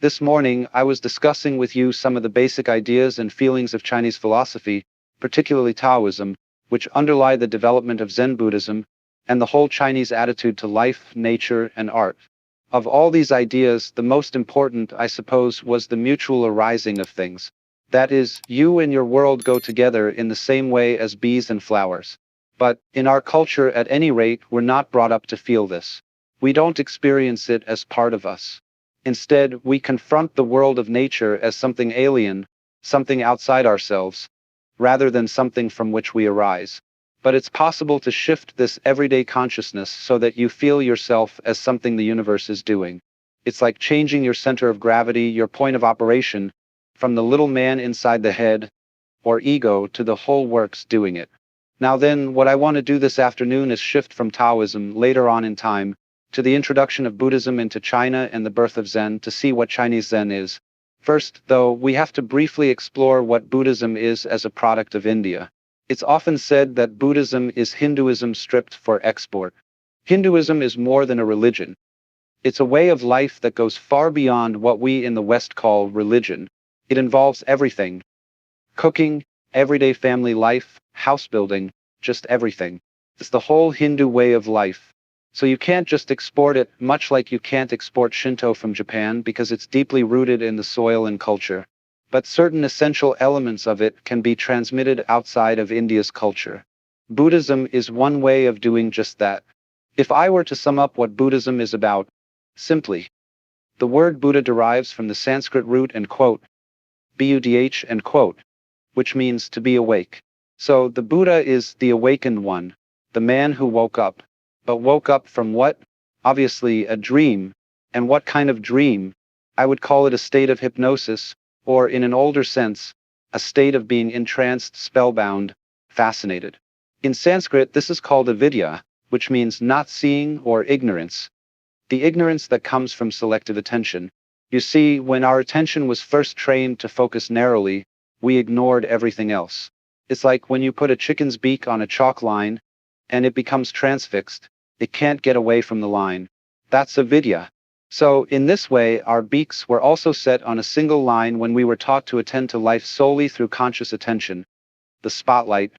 This morning, I was discussing with you some of the basic ideas and feelings of Chinese philosophy, particularly Taoism, which underlie the development of Zen Buddhism and the whole Chinese attitude to life, nature, and art. Of all these ideas, the most important, I suppose, was the mutual arising of things. That is, you and your world go together in the same way as bees and flowers. But, in our culture at any rate, we're not brought up to feel this. We don't experience it as part of us. Instead, we confront the world of nature as something alien, something outside ourselves, rather than something from which we arise. But it's possible to shift this everyday consciousness so that you feel yourself as something the universe is doing. It's like changing your center of gravity, your point of operation, from the little man inside the head, or ego, to the whole works doing it. Now then, what I want to do this afternoon is shift from Taoism later on in time to the introduction of Buddhism into China and the birth of Zen to see what Chinese Zen is. First, though, we have to briefly explore what Buddhism is as a product of India. It's often said that Buddhism is Hinduism stripped for export. Hinduism is more than a religion. It's a way of life that goes far beyond what we in the West call religion. It involves everything: cooking, everyday family life, house building, just everything. It's the whole Hindu way of life. So you can't just export it, much like you can't export Shinto from Japan because it's deeply rooted in the soil and culture. But certain essential elements of it can be transmitted outside of India's culture. Buddhism is one way of doing just that. If I were to sum up what Buddhism is about, simply, the word Buddha derives from the Sanskrit root and quote, Budh and quote, which means to be awake. So the Buddha is the awakened one, the man who woke up. But woke up from what? Obviously, a dream. And what kind of dream? I would call it a state of hypnosis, or in an older sense, a state of being entranced, spellbound, fascinated. In Sanskrit, this is called avidya, which means not seeing or ignorance. The ignorance that comes from selective attention. You see, when our attention was first trained to focus narrowly, we ignored everything else. It's like when you put a chicken's beak on a chalk line, and it becomes transfixed. It can't get away from the line. That's avidya. So, in this way, our beaks were also set on a single line when we were taught to attend to life solely through conscious attention, the spotlight,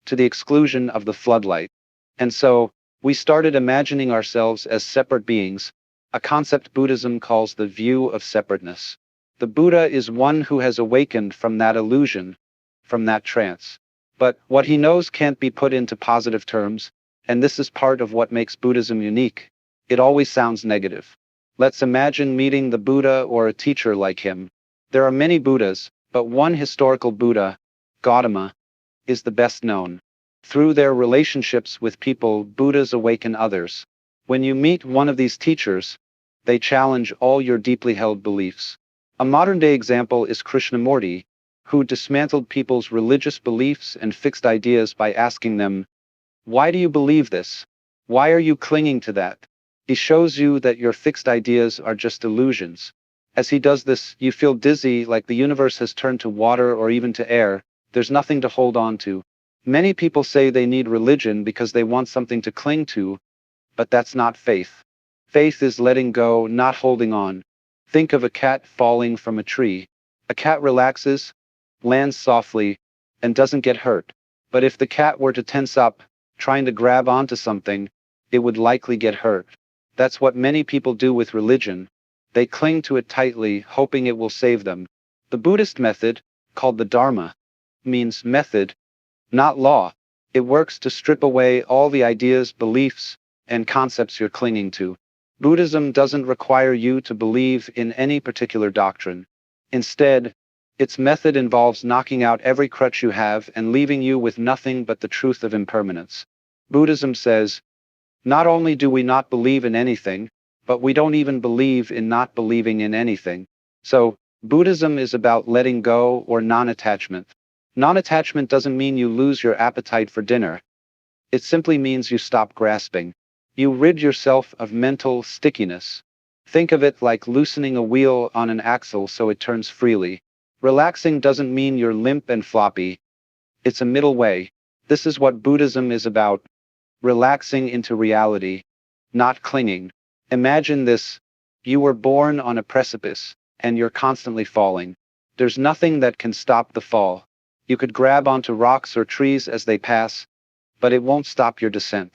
to the exclusion of the floodlight. And so, we started imagining ourselves as separate beings, a concept Buddhism calls the view of separateness. The Buddha is one who has awakened from that illusion, from that trance. But what he knows can't be put into positive terms, and this is part of what makes Buddhism unique. It always sounds negative. Let's imagine meeting the Buddha or a teacher like him. There are many Buddhas, but one historical Buddha, Gautama, is the best known. Through their relationships with people, Buddhas awaken others. When you meet one of these teachers, they challenge all your deeply held beliefs. A modern-day example is Krishnamurti, who dismantled people's religious beliefs and fixed ideas by asking them, "Why do you believe this? Why are you clinging to that?" He shows you that your fixed ideas are just illusions. As he does this, you feel dizzy, like the universe has turned to water or even to air. There's nothing to hold on to. Many people say they need religion because they want something to cling to, but that's not faith. Faith is letting go, not holding on. Think of a cat falling from a tree. A cat relaxes, lands softly, and doesn't get hurt. But if the cat were to tense up, trying to grab onto something, it would likely get hurt. That's what many people do with religion. They cling to it tightly, hoping it will save them. The Buddhist method, called the Dharma, means method, not law. It works to strip away all the ideas, beliefs, and concepts you're clinging to. Buddhism doesn't require you to believe in any particular doctrine. Instead, its method involves knocking out every crutch you have and leaving you with nothing but the truth of impermanence. Buddhism says, not only do we not believe in anything, but we don't even believe in not believing in anything. So, Buddhism is about letting go or non-attachment. Non-attachment doesn't mean you lose your appetite for dinner. It simply means you stop grasping. You rid yourself of mental stickiness. Think of it like loosening a wheel on an axle so it turns freely. Relaxing doesn't mean you're limp and floppy. It's a middle way. This is what Buddhism is about. Relaxing into reality, not clinging. Imagine this. You were born on a precipice. and you're constantly falling. There's nothing that can stop the fall. You could grab onto rocks or trees as they pass, but it won't stop your descent.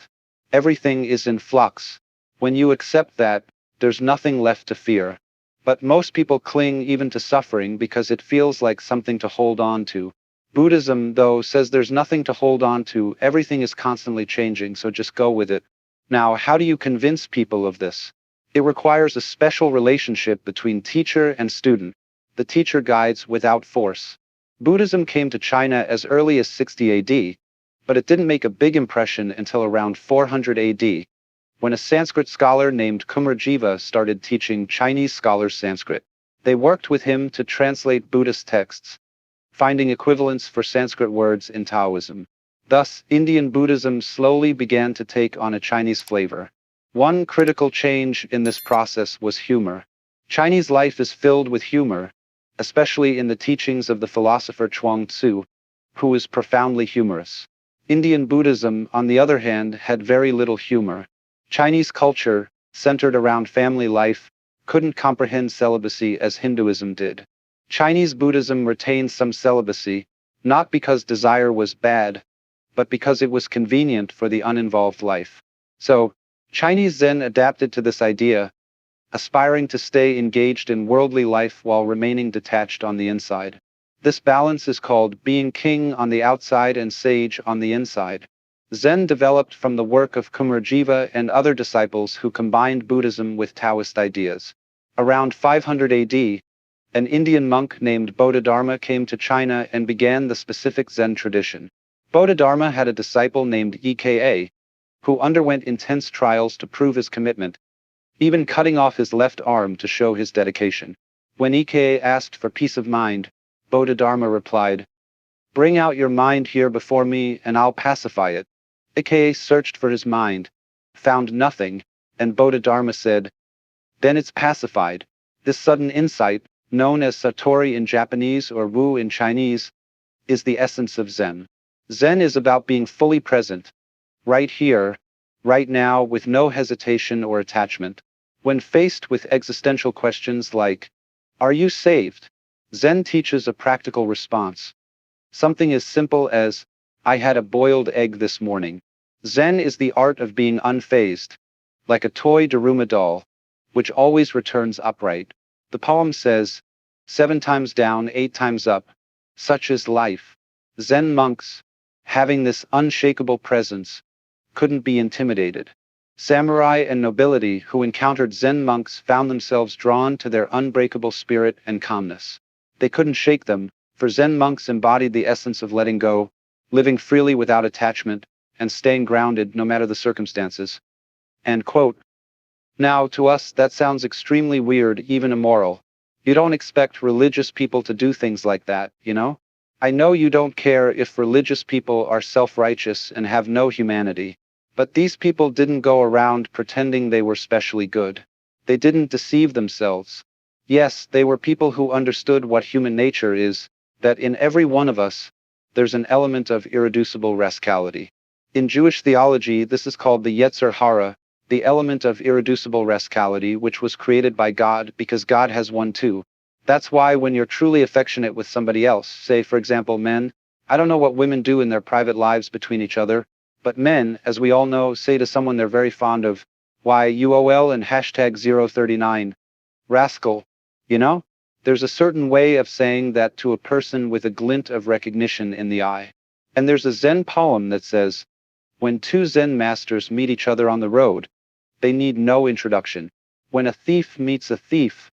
Everything is in flux. When you accept that, there's nothing left to fear. But most people cling even to suffering because it feels like something to hold on to. Buddhism, though, says there's nothing to hold on to, everything is constantly changing, so just go with it. Now, how do you convince people of this? It requires a special relationship between teacher and student. The teacher guides without force. Buddhism came to China as early as 60 AD, but it didn't make a big impression until around 400 AD, when a Sanskrit scholar named Kumarjiva started teaching Chinese scholars Sanskrit. They worked with him to translate Buddhist texts, finding equivalents for Sanskrit words in Taoism. Thus, Indian Buddhism slowly began to take on a Chinese flavor. One critical change in this process was humor. Chinese life is filled with humor, especially in the teachings of the philosopher Chuang Tzu, who is profoundly humorous. Indian Buddhism, on the other hand, had very little humor. Chinese culture, centered around family life, couldn't comprehend celibacy as Hinduism did. Chinese Buddhism retained some celibacy, not because desire was bad, but because it was convenient for the uninvolved life. So, Chinese Zen adapted to this idea, aspiring to stay engaged in worldly life while remaining detached on the inside. This balance is called being king on the outside and sage on the inside. Zen developed from the work of Kumarjiva and other disciples who combined Buddhism with Taoist ideas. Around 500 AD, an Indian monk named Bodhidharma came to China and began the specific Zen tradition. Bodhidharma had a disciple named Eka, who underwent intense trials to prove his commitment, even cutting off his left arm to show his dedication. When Eka asked for peace of mind, Bodhidharma replied, "Bring out your mind here before me and I'll pacify it." Eka searched for his mind, found nothing, and Bodhidharma said, "Then it's pacified." This sudden insight, known as Satori in Japanese or Wu in Chinese, is the essence of Zen. Zen is about being fully present, right here, right now, with no hesitation or attachment. When faced with existential questions like, "Are you saved?" Zen teaches a practical response. Something as simple as, "I had a boiled egg this morning." Zen is the art of being unfazed, like a toy Daruma doll, which always returns upright. The poem says, "7 times down, 8 times up. Such is life." Zen monks, having this unshakable presence, couldn't be intimidated. Samurai and nobility who encountered Zen monks found themselves drawn to their unbreakable spirit and calmness. They couldn't shake them, for Zen monks embodied the essence of letting go, living freely without attachment, and staying grounded no matter the circumstances. End quote. Now, to us, that sounds extremely weird, even immoral. You don't expect religious people to do things like that, you know? I know you don't care if religious people are self-righteous and have no humanity. But these people didn't go around pretending they were specially good. They didn't deceive themselves. Yes, they were people who understood what human nature is, that in every one of us, there's an element of irreducible rascality. In Jewish theology, this is called the Yetzer Hara, the element of irreducible rascality, which was created by God because God has one too. That's why when you're truly affectionate with somebody else, say for example men, I don't know what women do in their private lives between each other, but men, as we all know, say to someone they're very fond of, YUOL and hashtag 039. Rascal. You know? There's a certain way of saying that to a person with a glint of recognition in the eye. And there's a Zen poem that says, "When two Zen masters meet each other on the road, they need no introduction. When a thief meets a thief,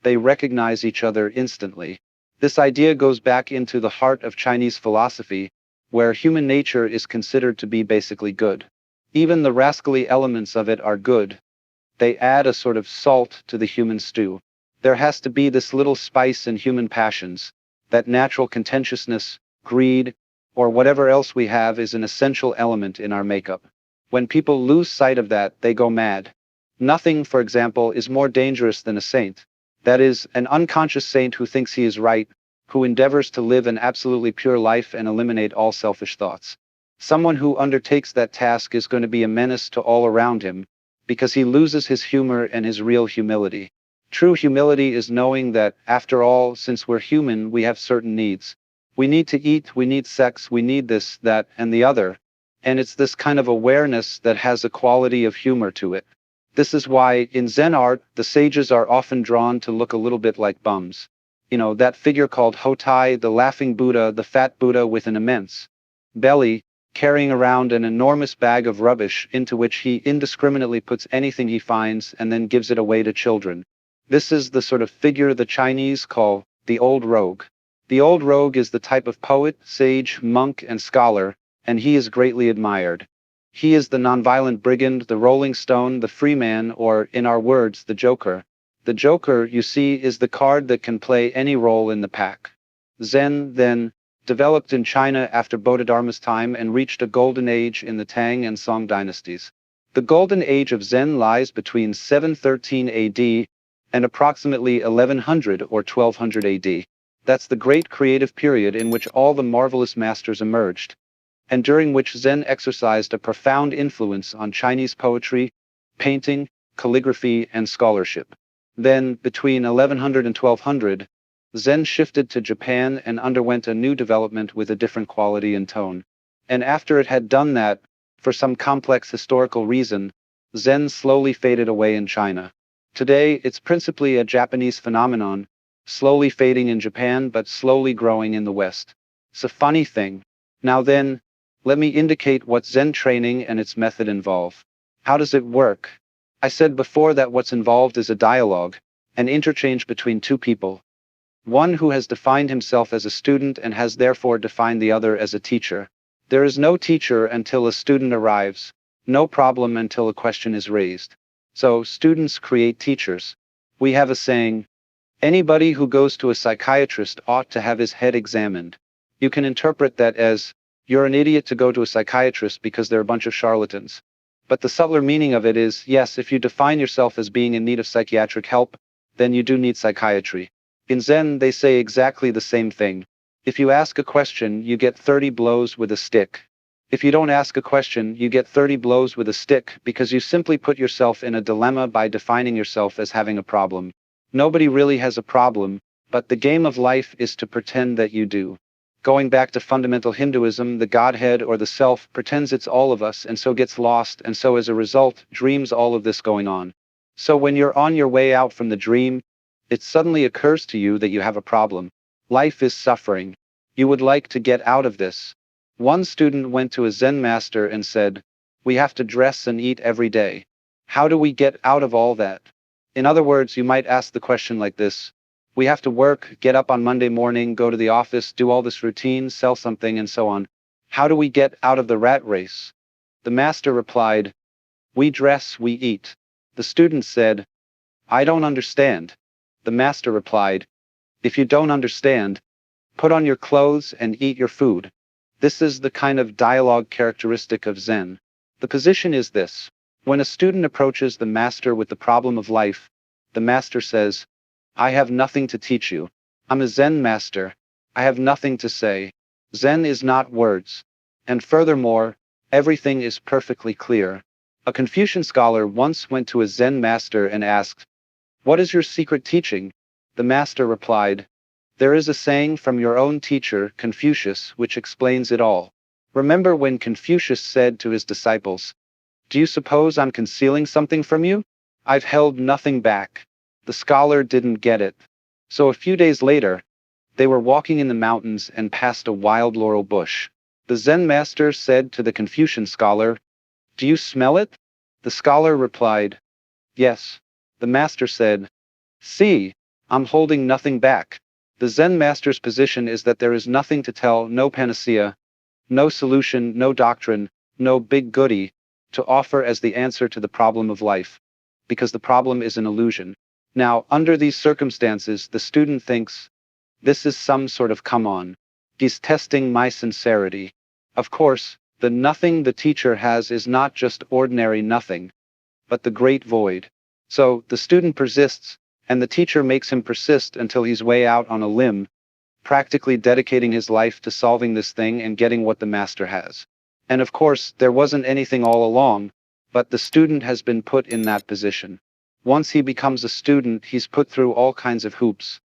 they recognize each other instantly." This idea goes back into the heart of Chinese philosophy, where human nature is considered to be basically good. Even the rascally elements of it are good. They add a sort of salt to the human stew. There has to be this little spice in human passions. That natural contentiousness, greed, or whatever else we have is an essential element in our makeup. When people lose sight of that, they go mad. Nothing, for example, is more dangerous than a saint. That is, an unconscious saint who thinks he is right, who endeavors to live an absolutely pure life and eliminate all selfish thoughts. Someone who undertakes that task is going to be a menace to all around him, because he loses his humor and his real humility. True humility is knowing that, after all, since we're human, we have certain needs. We need to eat, we need sex, we need this, that, and the other. And it's this kind of awareness that has a quality of humor to it. This is why, in Zen art, the sages are often drawn to look a little bit like bums. That figure called Hotai, the laughing Buddha, the fat Buddha with an immense belly, carrying around an enormous bag of rubbish into which he indiscriminately puts anything he finds and then gives it away to children. This is the sort of figure the Chinese call the old rogue. The old rogue is the type of poet, sage, monk, and scholar, and he is greatly admired. He is the nonviolent brigand, the rolling stone, the free man, or, in our words, the joker. The joker, you see, is the card that can play any role in the pack. Zen, then, developed in China after Bodhidharma's time and reached a golden age in the Tang and Song dynasties. The golden age of Zen lies between 713 AD and approximately 1100 or 1200 AD. That's the great creative period in which all the marvelous masters emerged, and during which Zen exercised a profound influence on Chinese poetry, painting, calligraphy, and scholarship. Then, between 1100 and 1200, Zen shifted to Japan and underwent a new development with a different quality and tone. And after it had done that, for some complex historical reason, Zen slowly faded away in China. Today, it's principally a Japanese phenomenon, slowly fading in Japan but slowly growing in the West. It's a funny thing. Now then, let me indicate what Zen training and its method involve. How does it work? I said before that what's involved is a dialogue, an interchange between two people. One who has defined himself as a student and has therefore defined the other as a teacher. There is no teacher until a student arrives, no problem until a question is raised. So, students create teachers. We have a saying, anybody who goes to a psychiatrist ought to have his head examined. You can interpret that as, you're an idiot to go to a psychiatrist because they're a bunch of charlatans. But the subtler meaning of it is, yes, if you define yourself as being in need of psychiatric help, then you do need psychiatry. In Zen, they say exactly the same thing. If you ask a question, you get 30 blows with a stick. If you don't ask a question, you get 30 blows with a stick because you simply put yourself in a dilemma by defining yourself as having a problem. Nobody really has a problem, but the game of life is to pretend that you do. Going back to fundamental Hinduism, the Godhead or the Self pretends it's all of us and so gets lost, and so as a result, dreams all of this going on. So when you're on your way out from the dream, it suddenly occurs to you that you have a problem. Life is suffering. You would like to get out of this. One student went to a Zen master and said, we have to dress and eat every day. How do we get out of all that? In other words, you might ask the question like this. We have to work, get up on Monday morning, go to the office, do all this routine, sell something, and so on. How do we get out of the rat race? The master replied, we dress, we eat. The student said, I don't understand. The master replied, if you don't understand, put on your clothes and eat your food. This is the kind of dialogue characteristic of Zen. The position is this. When a student approaches the master with the problem of life, the master says, I have nothing to teach you. I'm a Zen master. I have nothing to say. Zen is not words. And furthermore, everything is perfectly clear. A Confucian scholar once went to a Zen master and asked, what is your secret teaching? The master replied, there is a saying from your own teacher, Confucius, which explains it all. Remember when Confucius said to his disciples, do you suppose I'm concealing something from you? I've held nothing back. The scholar didn't get it. So a few days later, they were walking in the mountains and passed a wild laurel bush. The Zen master said to the Confucian scholar, do you smell it? The scholar replied, yes. The master said, see, I'm holding nothing back. The Zen master's position is that there is nothing to tell, no panacea, no solution, no doctrine, no big goody, to offer as the answer to the problem of life, because the problem is an illusion. Now, under these circumstances, the student thinks, this is some sort of come on. He's testing my sincerity. Of course, the nothing the teacher has is not just ordinary nothing, but the great void. So, the student persists, and the teacher makes him persist until he's way out on a limb, practically dedicating his life to solving this thing and getting what the master has. And of course, there wasn't anything all along, but the student has been put in that position. Once he becomes a student, he's put through all kinds of hoops.